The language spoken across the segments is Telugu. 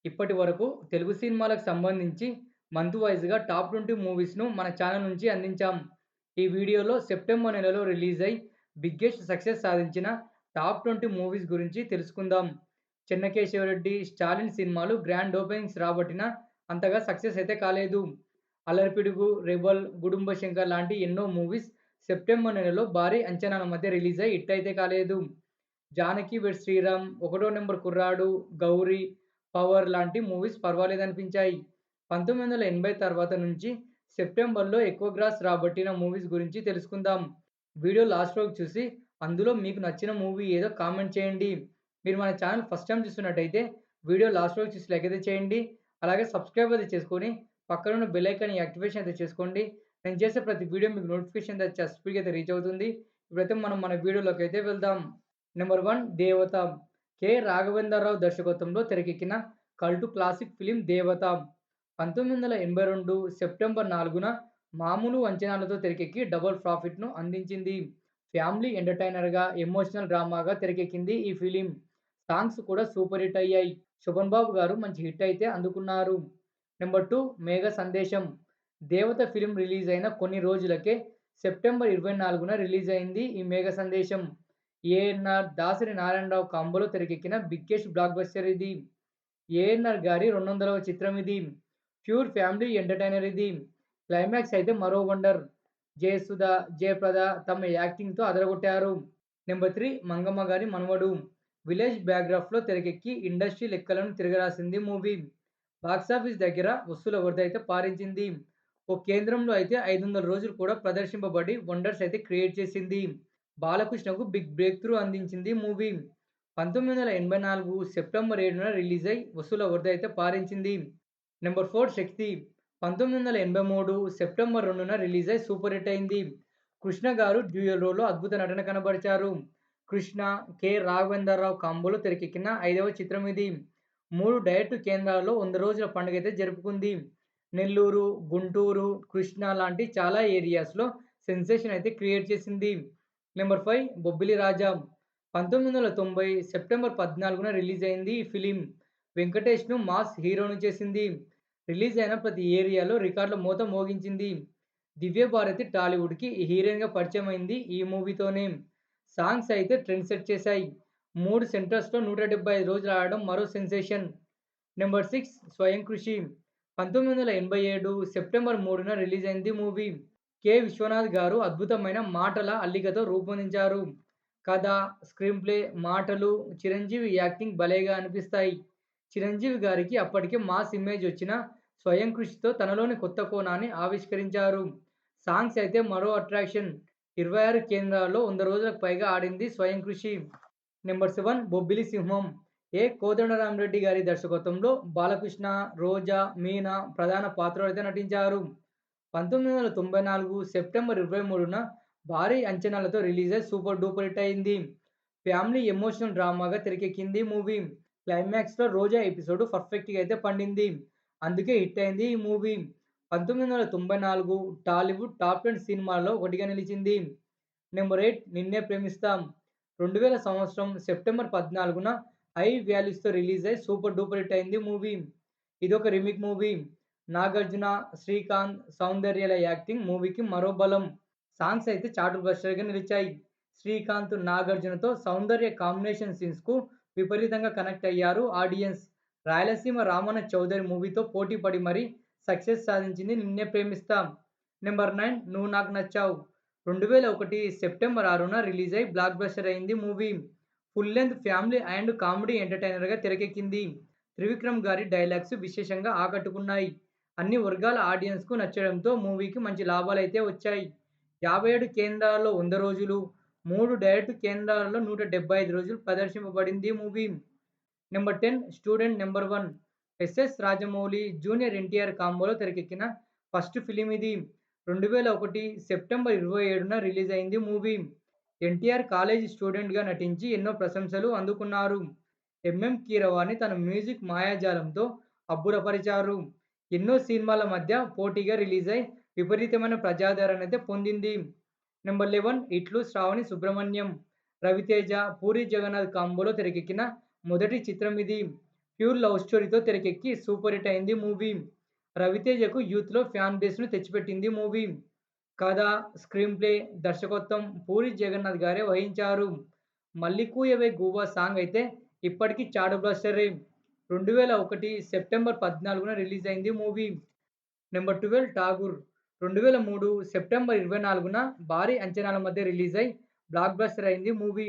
ఇప్పటి వరకు తెలుగు సినిమాలకు సంబంధించి మంత్ వైస్‌గా టాప్ 20 మూవీస్‌ను మన ఛానల్ నుంచి అందించాం. ఈ వీడియోలో సెప్టెంబర్ నెలలో రిలీజ్ అయ్యి బిగ్గెస్ట్ సక్సెస్ సాధించిన టాప్ 20 మూవీస్ గురించి తెలుసుకుందాం. 'చెన్నకేశవరెడ్డి', 'స్టాలిన్' సినిమాలు గ్రాండ్ ఓపెనింగ్స్ రాబట్టినా అంతగా సక్సెస్ అయితే కాలేదు. 'అల్లరిపిడుగు', 'రెబెల్', 'గుడుంబ శంకర్' లాంటి ఎన్నో మూవీస్ సెప్టెంబర్ నెలలో భారీ అంచనాల మధ్య రిలీజ్ అయ్యి హిట్ అయితే కాలేదు. 'జానకి వెడ్స్ శ్రీరామ్', 'ఒకటో నంబర్ కుర్రాడు', 'గౌరీ', 'పవర్' లాంటి మూవీస్ పర్వాలేదనిపించాయి. 1980 తర్వాత నుంచి సెప్టెంబర్‌లో ఎక్కువ గ్రాస్ రాబట్టిన మూవీస్ గురించి తెలుసుకుందాం. వీడియో లాస్ట్ వరకు చూసి అందులో మీకు నచ్చిన మూవీ ఏదో కామెంట్ చేయండి. మీరు మన ఛానల్ ఫస్ట్ టైమ్ చూస్తున్నట్టయితే వీడియో లాస్ట్ వరకు చూసి లైక్ అయితే చేయండి. అలాగే సబ్స్క్రైబ్ అయితే చేసుకొని పక్కనున్న బెల్ ఐకాన్ యాక్టివేషన్ అయితే చేసుకోండి. నేను చేసే ప్రతి వీడియో మీకు నోటిఫికేషన్ అయితే స్పీడ్‌గా అయితే రీచ్ అవుతుంది. ఇప్పుడైతే మనం మన వీడియోలోకైతే వెళ్దాం. నెంబర్ 1 'దేవత'. కె. రాఘవేంద్రరావు దర్శకత్వంలో తెరకెక్కిన కల్ట్ క్లాసిక్ ఫిల్మ్ 'దేవత'. 1982 సెప్టెంబర్ 4న మామూలు అంచనాలతో తెరకెక్కి డబుల్ ప్రాఫిట్‌ను అందించింది. ఫ్యామిలీ ఎంటర్‌టైనర్‌గా, ఎమోషనల్ డ్రామాగా తెరకెక్కింది ఈ ఫిల్మ్. సాంగ్స్ కూడా సూపర్ హిట్ అయ్యాయి. శోభన్ బాబు గారు మంచి హిట్ అయితే అందుకున్నారు. నెంబర్ 2 మేఘ సందేశం. 'దేవత' ఫిల్మ్ రిలీజ్ అయిన కొన్ని రోజులకే సెప్టెంబర్ 24న రిలీజ్ అయింది ఈ 'మేఘ సందేశం'. ఏఎన్నార్, దాసరి నారాయణరావు కాంబోలో తెరకెక్కిన బిగ్గెస్ట్ బ్లాక్ బస్టర్ ఇది. ఏఎన్నార్ గారి 200వ చిత్రం ఇది. ప్యూర్ ఫ్యామిలీ ఎంటర్‌టైనర్ ఇది. క్లైమాక్స్ అయితే మరో వండర్. జయసుధ, జయప్రద తమ యాక్టింగ్‌తో అదరగొట్టారు. నెంబర్ 3 మంగమ్మ గారి మనవడు. విలేజ్ బ్యాక్‌డ్రాప్‌లో తెరకెక్కి ఇండస్ట్రీ లెక్కలను తిరగరాసింది మూవీ. బాక్సాఫీస్ దగ్గర వసూళ్ల వరద అయితే పారించింది. ఓ కేంద్రంలో అయితే 500 రోజులు కూడా ప్రదర్శింపబడి వండర్స్ అయితే క్రియేట్ చేసింది. బాలకృష్ణకు బిగ్ బ్రేక్ త్రూ అందించింది మూవీ. 1984 సెప్టెంబర్ 7న రిలీజ్ అయ్యి వసూళ్ల వరద అయితే పారించింది. నెంబర్ 4 శక్తి. 1983 సెప్టెంబర్ 2న రిలీజ్ అయ్యి సూపర్ హిట్ అయింది. కృష్ణ గారు డ్యూయల్ రోల్‌లో అద్భుత నటన కనబరిచారు. కృష్ణ, కె. రాఘవేంద్రరావు కాంబోలో తెరకెక్కిన 5వ చిత్రం ఇది. 3 డైరెక్ట్ కేంద్రాల్లో 100 రోజుల పండుగైతే జరుపుకుంది. నెల్లూరు, గుంటూరు, కృష్ణా లాంటి చాలా ఏరియాస్‌లో సెన్సేషన్ అయితే క్రియేట్ చేసింది. నెంబర్ 5 బొబ్బిలి రాజా. 1990 సెప్టెంబర్ 14న రిలీజ్ అయింది ఈ ఫిలిం. వెంకటేష్‌ను మాస్ హీరోని చేసింది. రిలీజ్ అయిన ప్రతి ఏరియాలో రికార్డుల మోత మోగించింది. దివ్య భారతి టాలీవుడ్‌కి హీరోయిన్‌గా పరిచయమైంది ఈ మూవీతోనే. సాంగ్స్ అయితే ట్రెండ్ సెట్ చేశాయి. 3 సెంటర్స్‌లో 175 రోజులు ఆడడం మరో సెన్సేషన్. నెంబర్ 6 స్వయం కృషి. 1987 సెప్టెంబర్ 3న రిలీజ్ అయింది మూవీ. కె. విశ్వనాథ్ గారు అద్భుతమైన మాటల అల్లికతో రూపొందించారు. కథ, స్క్రీన్ ప్లే, మాటలు, చిరంజీవి యాక్టింగ్ భలేగా అనిపిస్తాయి. చిరంజీవి గారికి అప్పటికే మాస్ ఇమేజ్ వచ్చిన స్వయం కృషితో తనలోని కొత్త కోణాన్ని ఆవిష్కరించారు. సాంగ్స్ అయితే మరో అట్రాక్షన్. 26 కేంద్రాల్లో 100 రోజులకు పైగా ఆడింది స్వయం కృషి. నెంబర్ 7 బొబ్బిలి సింహం. కోదండరామిరెడ్డి గారి దర్శకత్వంలో బాలకృష్ణ, రోజా, మీనా ప్రధాన పాత్రలైతే నటించారు. 1994 సెప్టెంబర్ 23న భారీ అంచనాలతో రిలీజ్ అయ్యి సూపర్ డూపర్ హిట్ అయింది. ఫ్యామిలీ ఎమోషనల్ డ్రామాగా తెరకెక్కింది మూవీ. క్లైమాక్స్‌లో రోజా ఎపిసోడ్ పర్ఫెక్ట్‌గా అయితే పండింది. అందుకే హిట్ అయింది ఈ మూవీ. 1994 టాలీవుడ్ టాప్ 10 సినిమాల్లో ఒకటిగా నిలిచింది. నెంబర్ 8 నిన్నే ప్రేమిస్తాం. 2000 సంవత్సరం సెప్టెంబర్ 14న హై వాల్యూస్‌తో రిలీజ్ అయ్యి సూపర్ డూపర్ హిట్ అయింది మూవీ. ఇదొక రీమేక్ మూవీ. నాగార్జున, శ్రీకాంత్, సౌందర్యల యాక్టింగ్ మూవీకి మరో బలం. సాంగ్స్ అయితే చార్ట్ బస్టర్‌గా నిలిచాయి. శ్రీకాంత్, నాగార్జునతో సౌందర్య కాంబినేషన్ సీన్స్‌కు విపరీతంగా కనెక్ట్ అయ్యారు ఆడియన్స్. రాయలసీమ రామన్న చౌదరి మూవీతో పోటీ పడి మరీ సక్సెస్ సాధించింది నిన్నే ప్రేమిస్తాం. నెంబర్ 9 నువ్వు నాకు నచ్చావు. 2001 సెప్టెంబర్ 6న రిలీజ్ అయ్యి బ్లాక్ బస్టర్ అయింది movie. Full length family and comedy ఎంటర్‌టైనర్‌గా తెరకెక్కింది. త్రివిక్రమ్ గారి డైలాగ్స్ విశేషంగా ఆకట్టుకున్నాయి. అన్ని వర్గాల ఆడియన్స్‌కు నచ్చడంతో మూవీకి మంచి లాభాలైతే వచ్చాయి. 57 కేంద్రాల్లో 100 రోజులు, 3 డైరెక్ట్ కేంద్రాలలో 175 రోజులు ప్రదర్శింపబడింది movie. Number 10 student number 1. SS Rajamouli, junior NTR కాంబోలో తెరకెక్కిన ఫస్ట్ ఫిల్మ్ ఇది. 2001 సెప్టెంబర్ 27న రిలీజ్ అయింది మూవీ. ఎన్టీఆర్ కాలేజీ స్టూడెంట్‌గా నటించి ఎన్నో ప్రశంసలు అందుకున్నారు. ఎంఎం కీరవాణి తన మ్యూజిక్ మాయాజాలంతో అబ్బురపరిచారు. ఎన్నో సినిమాల మధ్య పోటీగా రిలీజ్ అయ్యి విపరీతమైన ప్రజాదరణైతే పొందింది. నెంబర్ 11 ఇట్లు శ్రావణి సుబ్రహ్మణ్యం. రవితేజ, పూరి జగన్నాథ్ కాంబోలో తెరకెక్కిన మొదటి చిత్రం ఇది. ప్యూర్ లవ్ స్టోరీతో తెరకెక్కి సూపర్ హిట్ అయింది మూవీ. రవితేజకు యూత్‌లో ఫ్యాన్ బేస్‌ను తెచ్చిపెట్టింది మూవీ. కథ, స్క్రీన్ ప్లే, దర్శకత్వం పూరి జగన్నాథ్ గారే వహించారు. 'మల్లికూయవే గువ్వా' సాంగ్ అయితే ఇప్పటికి చార్ట్ బస్టరే. 2001 సెప్టెంబర్ 14న రిలీజ్ అయింది మూవీ. నెంబర్ 12 'ఠాగూర్' 2003 సెప్టెంబర్ 24న భారీ అంచనాల మధ్య రిలీజ్ అయి బ్లాక్ బస్టర్ అయింది మూవీ.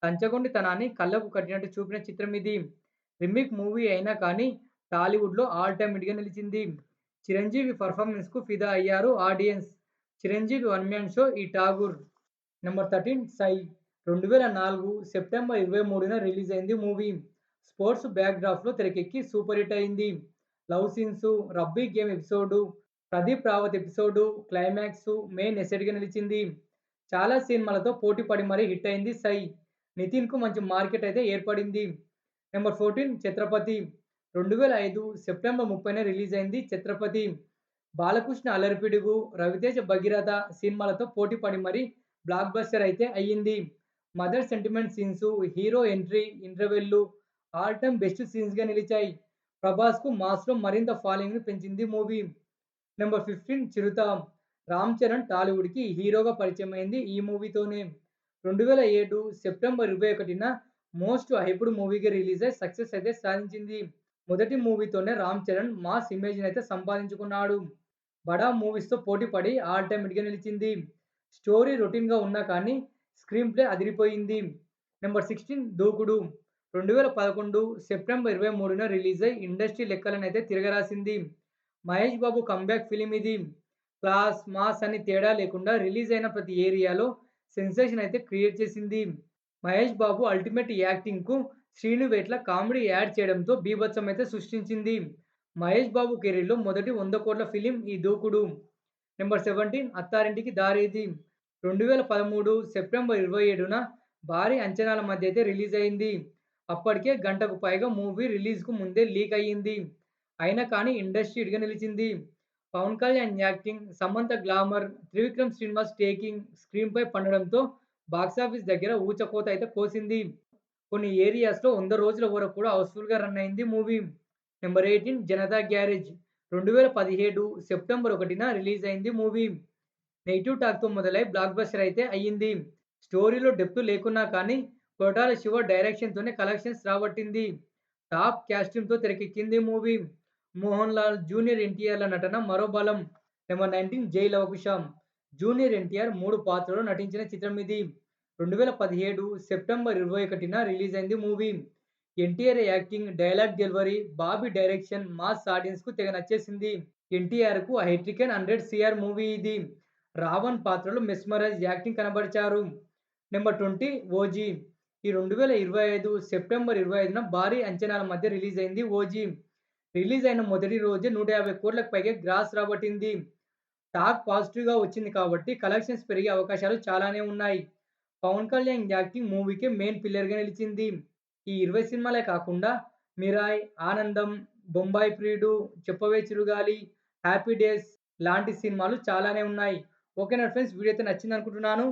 లంచగొండితనాన్ని కళ్ళకు కట్టినట్టు చూపిన చిత్రం ఇది. రీమేక్ మూవీ అయినా కానీ టాలీవుడ్‌లో ఆల్ టైమ్ హిట్‌గా నిలిచింది. చిరంజీవి పెర్ఫార్మన్స్‌కు ఫిదా అయ్యారు audience. Chiranjeevi one man show ఈ 'ఠాగూర్'. నెంబర్ 13 'సై' 2004 సెప్టెంబర్ 23న రిలీజ్ అయింది మూవీ. స్పోర్ట్స్ బ్యాక్‌డ్రాప్‌లో తెరకెక్కి సూపర్ హిట్ అయింది. Love scenes, rugby game episode, Pradeep Rawat episode, climax main ఎసెట్‌గా నిలిచింది. చాలా సినిమాలతో పోటీ పడి మరీ హిట్ అయింది 'సై'. నితిన్‌కు మంచి మార్కెట్ అయితే ఏర్పడింది. నెంబర్ 14 'ఛత్రపతి' 2005 సెప్టెంబర్ 30న రిలీజ్ అయింది 'ఛత్రపతి'. బాలకృష్ణ అల్లరిపిడుగు, రవితేజ భగీరథ సినిమాలతో పోటీ పడి మరీ బ్లాక్ బస్టర్ అయితే అయ్యింది. Mother sentiment scenes, hero entry, ఇంటర్వెల్‌లు ఆల్ టైమ్ బెస్ట్ సీన్స్‌గా నిలిచాయి. ప్రభాస్‌కు మాస్‌లో మరింత ఫాలోయింగ్‌ని పెంచింది మూవీ. నెంబర్ 15 'చిరుత' రామ్ చరణ్ టాలీవుడ్‌కి హీరోగా పరిచయమైంది ఈ మూవీతోనే. 2007 సెప్టెంబర్ 21న మోస్ట్ హైప్డ్ మూవీగా రిలీజ్ అయి సక్సెస్ అయితే సాధించింది. మొదటి మూవీతోనే రామ్ చరణ్ మాస్ ఇమేజ్‌నైతే సంపాదించుకున్నాడు. 'బడా' మూవీస్‌తో పోటీ పడి ఆల్ టైమ్ హిట్‌గా నిలిచింది. స్టోరీ రొటీన్‌గా ఉన్నా కానీ స్క్రీన్ ప్లే అదిరిపోయింది. నెంబర్ 16 దూకుడు 2011 సెప్టెంబర్ 23న రిలీజ్ అయి industry లెక్కలనైతే తిరగరాసింది. Mahesh Babu comeback film ఇది. క్లాస్, మాస్ అని తేడా లేకుండా రిలీజ్ అయిన ప్రతి ఏరియాలో సెన్సేషన్ అయితే క్రియేట్ చేసింది. మహేష్ బాబు అల్టిమేట్ యాక్టింగ్‌కు శ్రీను వైట్ల కామెడీ యాడ్ చేయడంతో బీభత్సం అయితే సృష్టించింది. మహేష్ బాబు కెరీర్‌లో మొదటి 100 కోట్ల ఫిల్మ్ ఈ 'దూకుడు'. నెంబర్ 17 అత్తారింటికి దారేది 2013 సెప్టెంబర్ 27న భారీ అంచనాల మధ్య అయితే రిలీజ్ అయింది. అప్పటికే గంటకు పైగా మూవీ రిలీజ్‌కు ముందే లీక్ అయ్యింది. అయినా కానీ ఇండస్ట్రీ హిట్‌గా నిలిచింది. Pawan Kalyan acting, Samantha glamour, Trivikram Srinivas taking స్క్రీన్‌పై పండడంతో బాక్సాఫీస్ దగ్గర ఊచకోత అయితే కోసింది. కొన్ని ఏరియాస్‌లో 100 రోజుల వరకు కూడా హౌస్‌ఫుల్‌గా రన్ అయింది movie. Number 18 Janatha garage 2017 September 1న రిలీజ్ అయింది మూవీ. నెగెటివ్ టాక్‌తో మొదలై బ్లాక్ బస్టర్ అయితే అయ్యింది. స్టోరీలో డెప్త్ లేకున్నా కానీ కొరటాల శివ డైరెక్షన్‌తోనే కలెక్షన్స్ రాబట్టింది. టాప్ కాస్ట్యూమ్‌తో తెరకెక్కింది మూవీ. మోహన్ లాల్, జూనియర్ ఎన్టీఆర్‌ల నటన మరో బలం. నెంబర్ 19 జై లవకుశ జూనియర్ ఎన్టీఆర్ 3 పాత్రల్లో నటించిన చిత్రం ఇది. 2017 సెప్టెంబర్ 21న రిలీజ్ అయింది movie. NTR acting, dialogue delivery, Bobby direction mass ఆడియన్స్‌కు తెగ నచ్చేసింది. ఎన్టీఆర్‌కు హైట్రిక్ అండ్ 100 సీఆర్ మూవీ ఇది. రావణ్ పాత్రలో మెస్మరైజ్ యాక్టింగ్ కనబరిచారు. నెంబర్ 20 ఓజీ ఈ 2025 సెప్టెంబర్ 25న భారీ అంచనాల మధ్య రిలీజ్ అయింది ఓజీ. రిలీజ్ అయిన మొదటి రోజే 150 కోట్లకు పైగా గ్రాస్ రాబట్టింది. టాక్ పాజిటివ్‌గా వచ్చింది కాబట్టి కలెక్షన్స్ పెరిగే అవకాశాలు చాలానే ఉన్నాయి. పవన్ కళ్యాణ్ యాక్టింగ్ మూవీకి మెయిన్ పిల్లర్‌గా నిలిచింది. ఈ 20 సినిమాలే కాకుండా 'మిరాయ్', 'ఆనందం', 'బొంబాయి ప్రియుడు', 'చెప్పవే చిరుగాలి', 'హ్యాపీ డేస్' లాంటి సినిమాలు చాలానే ఉన్నాయి. ఓకేనా ఫ్రెండ్స్ వీడియో అయితే నచ్చిందనుకుంటున్నాను.